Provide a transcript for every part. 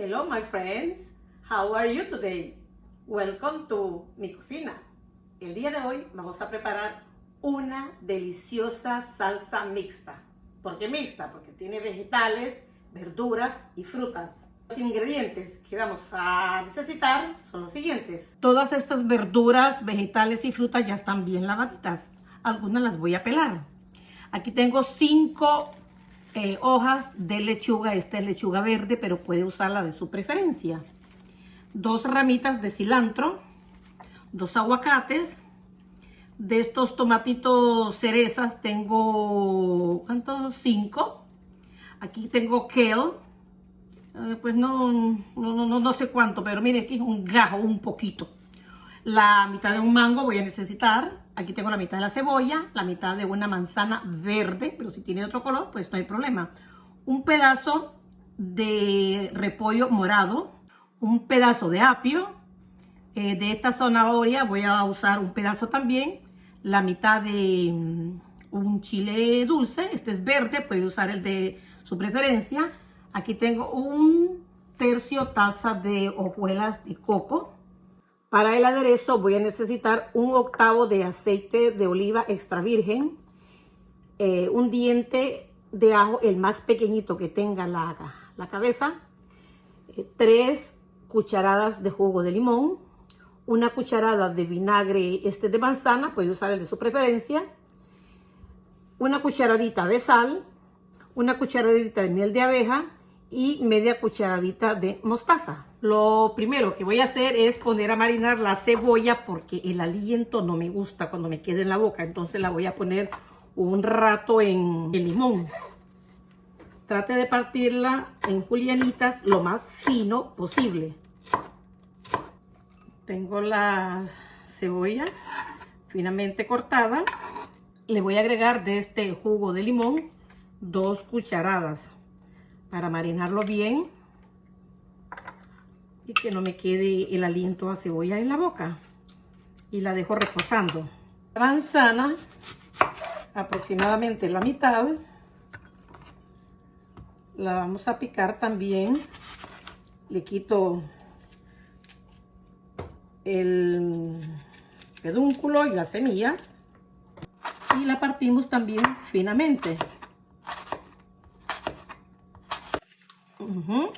Hello my friends, how are you today? Welcome to mi cocina. El día de hoy vamos a preparar una deliciosa salsa mixta. ¿Por qué mixta? Porque tiene vegetales, verduras y frutas. Los ingredientes que vamos a necesitar son los siguientes. Todas estas verduras, vegetales y frutas ya están bien lavaditas. Algunas las voy a pelar. Aquí tengo 5 hojas de lechuga. Esta es lechuga verde, pero puede usarla de su preferencia. 2 ramitas de cilantro, 2 aguacates. De estos tomatitos cerezas tengo, ¿cuántos? 5. Aquí tengo kale. Pues no sé cuánto, pero mire, aquí es un gajo, un poquito. La mitad de un mango voy a necesitar. Aquí tengo la mitad de la cebolla, la mitad de una manzana verde, pero si tiene otro color, pues no hay problema. Un pedazo de repollo morado, un pedazo de apio. De esta zanahoria voy a usar un pedazo también. La mitad de un chile dulce, este es verde, puede usar el de su preferencia. Aquí tengo 1/3 taza de hojuelas de coco. Para el aderezo voy a necesitar 1/8 de aceite de oliva extra virgen, un diente de ajo, el más pequeñito que tenga la cabeza, 3 cucharadas de jugo de limón, 1 cucharada de vinagre de manzana, puede usar el de su preferencia, 1 cucharadita de sal, 1 cucharadita de miel de abeja y media cucharadita de mostaza. Lo primero que voy a hacer es poner a marinar la cebolla porque el aliento no me gusta cuando me quede en la boca. Entonces la voy a poner un rato en el limón. Trate de partirla en julianitas lo más fino posible. Tengo la cebolla finamente cortada. Le voy a agregar de este jugo de limón 2 cucharadas para marinarlo bien y que no me quede el aliento a cebolla en la boca. Y la dejo reposando. La manzana, aproximadamente la mitad, la vamos a picar también. Le quito el pedúnculo y las semillas y la partimos también finamente.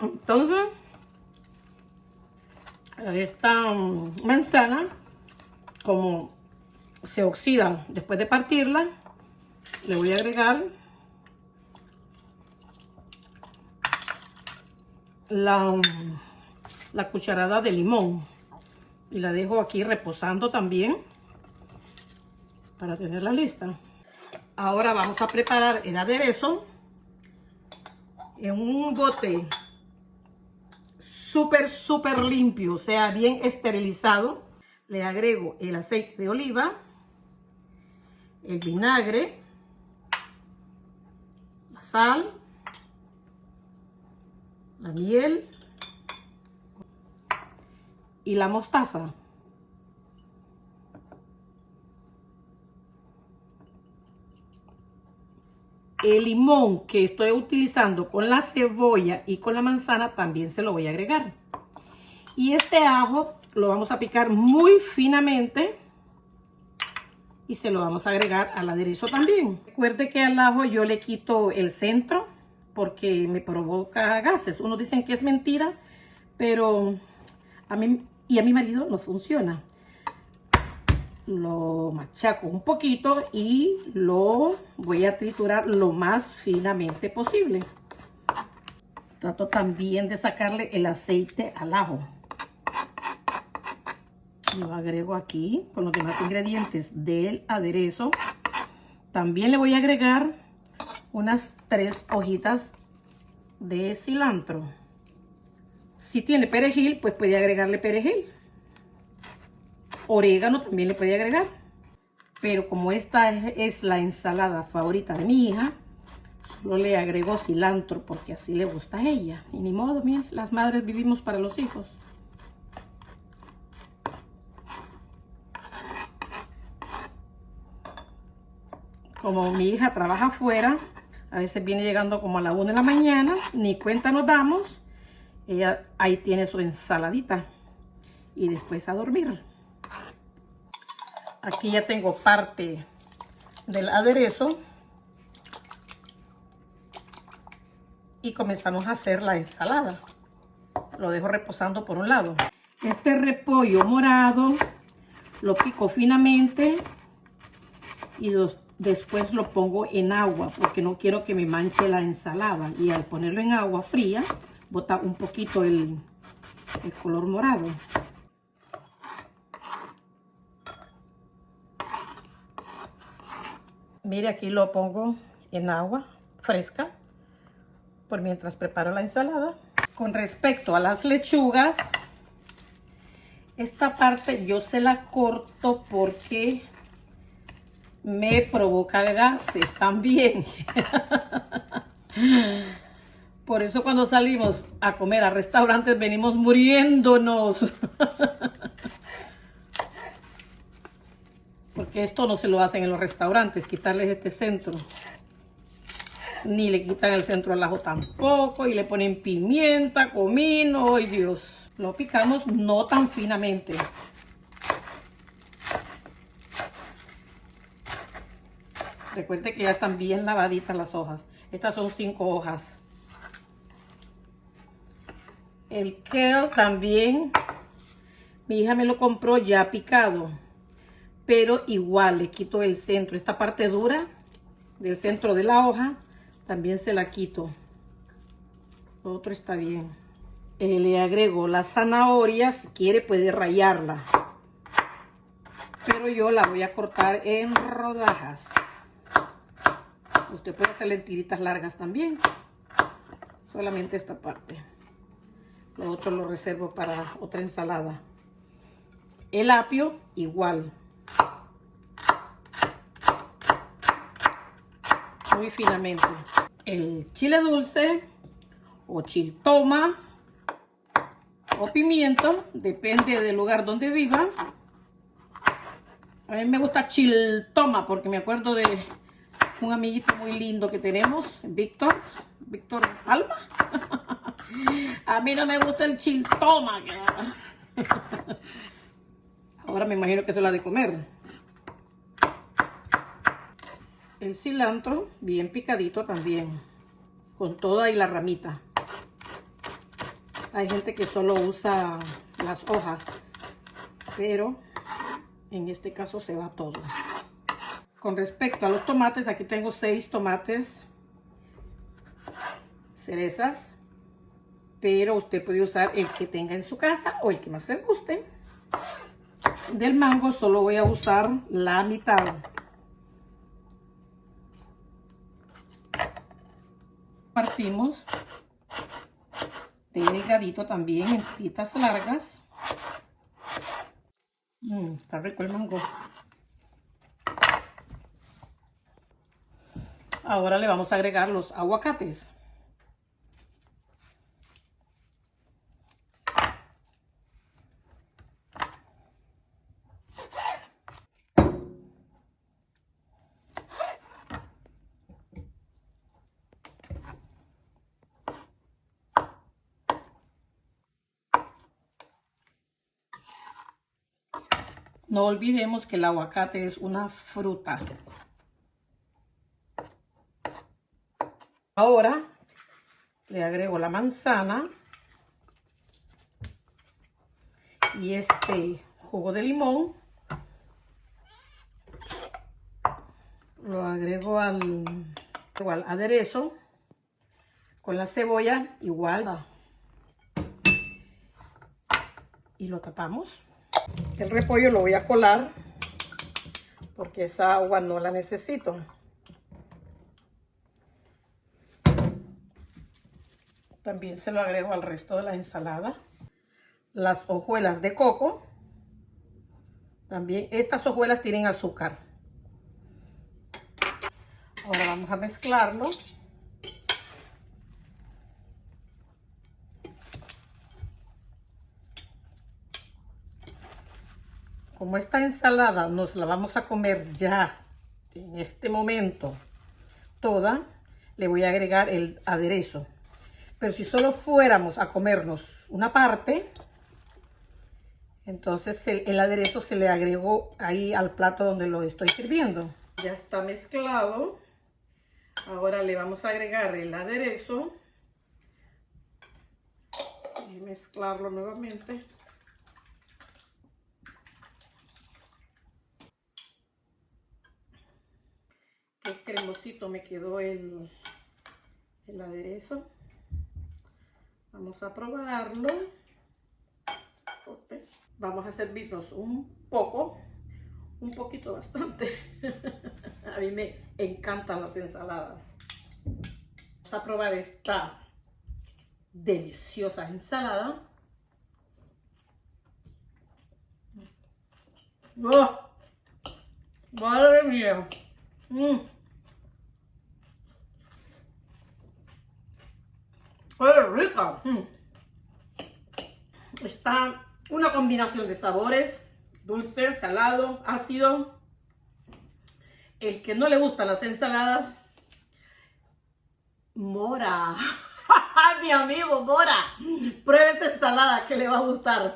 Entonces, esta manzana, como se oxida después de partirla, le voy a agregar la cucharada de limón y la dejo aquí reposando también para tenerla lista. Ahora vamos a preparar el aderezo. En un bote súper limpio, o sea, bien esterilizado, le agrego el aceite de oliva, el vinagre, la sal, la miel y la mostaza. El limón que estoy utilizando con la cebolla y con la manzana también se lo voy a agregar. Y este ajo lo vamos a picar muy finamente y se lo vamos a agregar al aderezo también. Recuerde que al ajo yo le quito el centro porque me provoca gases. Unos dicen que es mentira, pero a mí y a mi marido nos funciona. Lo machaco un poquito y lo voy a triturar lo más finamente posible. Trato también de sacarle el aceite al ajo. Lo agrego aquí con los demás ingredientes del aderezo. También le voy a agregar unas 3 hojitas de cilantro. Si tiene perejil, pues puede agregarle perejil. Orégano también le puede agregar, pero como esta es la ensalada favorita de mi hija, solo le agrego cilantro porque así le gusta a ella. Y ni modo, miren, las madres vivimos para los hijos. Como mi hija trabaja afuera, a veces viene llegando como a la 1 de la mañana, ni cuenta nos damos. Ella ahí tiene su ensaladita y después a dormir. Aquí ya tengo parte del aderezo y comenzamos a hacer la ensalada. Lo dejo reposando por un lado. Este repollo morado lo pico finamente y después lo pongo en agua porque no quiero que me manche la ensalada, y al ponerlo en agua fría bota un poquito el color morado. Mire, aquí lo pongo en agua fresca por mientras preparo la ensalada. Con respecto a las lechugas, esta parte yo se la corto porque me provoca gases también. Por eso cuando salimos a comer a restaurantes venimos muriéndonos. Porque esto no se lo hacen en los restaurantes, quitarles este centro. Ni le quitan el centro al ajo tampoco. Y le ponen pimienta, comino. ¡Ay, Dios! Lo picamos no tan finamente. Recuerde que ya están bien lavaditas las hojas. Estas son 5 hojas. El kale también, mi hija me lo compró ya picado, pero igual le quito el centro. Esta parte dura del centro de la hoja también se la quito. Lo otro está bien. Le agrego la zanahoria, si quiere puede rallarla, pero yo la voy a cortar en rodajas. Usted puede hacer en tiritas largas también. Solamente esta parte. Lo otro lo reservo para otra ensalada. El apio igual. Muy finamente. El chile dulce o chiltoma o pimiento, depende del lugar donde viva. A mí me gusta chiltoma porque me acuerdo de un amiguito muy lindo que tenemos, Víctor Alba. A mí no me gusta el chiltoma. Ahora me imagino que eso es la de comer. El cilantro bien picadito también, con toda y la ramita. Hay gente que solo usa las hojas, pero en este caso se va todo. Con respecto a los tomates, aquí tengo 6 tomates cerezas, pero usted puede usar el que tenga en su casa o el que más le guste. Del mango solo voy a usar la mitad. Partimos delgadito también en tiritas largas. Está rico el mango. Ahora le vamos a agregar los aguacates. No olvidemos que el aguacate es una fruta. Ahora le agrego la manzana y este jugo de limón. Lo agrego al aderezo con la cebolla igual y lo tapamos. El repollo lo voy a colar porque esa agua no la necesito. También se lo agrego al resto de la ensalada. Las hojuelas de coco. También estas hojuelas tienen azúcar. Ahora vamos a mezclarlo. Como esta ensalada nos la vamos a comer ya en este momento toda, le voy a agregar el aderezo. Pero si solo fuéramos a comernos una parte, entonces el aderezo se le agregó ahí al plato donde lo estoy sirviendo. Ya está mezclado. Ahora le vamos a agregar el aderezo y mezclarlo nuevamente. Qué cremosito me quedó el aderezo. Vamos a probarlo. Vamos a servirnos un poquito bastante. A mí me encantan las ensaladas. Vamos a probar esta deliciosa ensalada. ¡Oh! ¡Madre mía! ¡Qué rica! Está una combinación de sabores, dulce, salado, ácido. El que no le gustan las ensaladas, Mora, mi amigo Mora, pruebe esta ensalada que le va a gustar.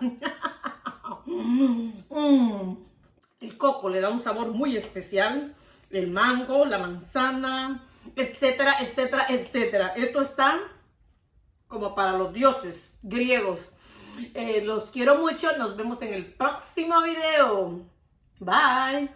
El coco le da un sabor muy especial, el mango, la manzana, etcétera, etcétera, etcétera. Esto está como para los dioses griegos. Los quiero mucho, nos vemos en el próximo video. Bye.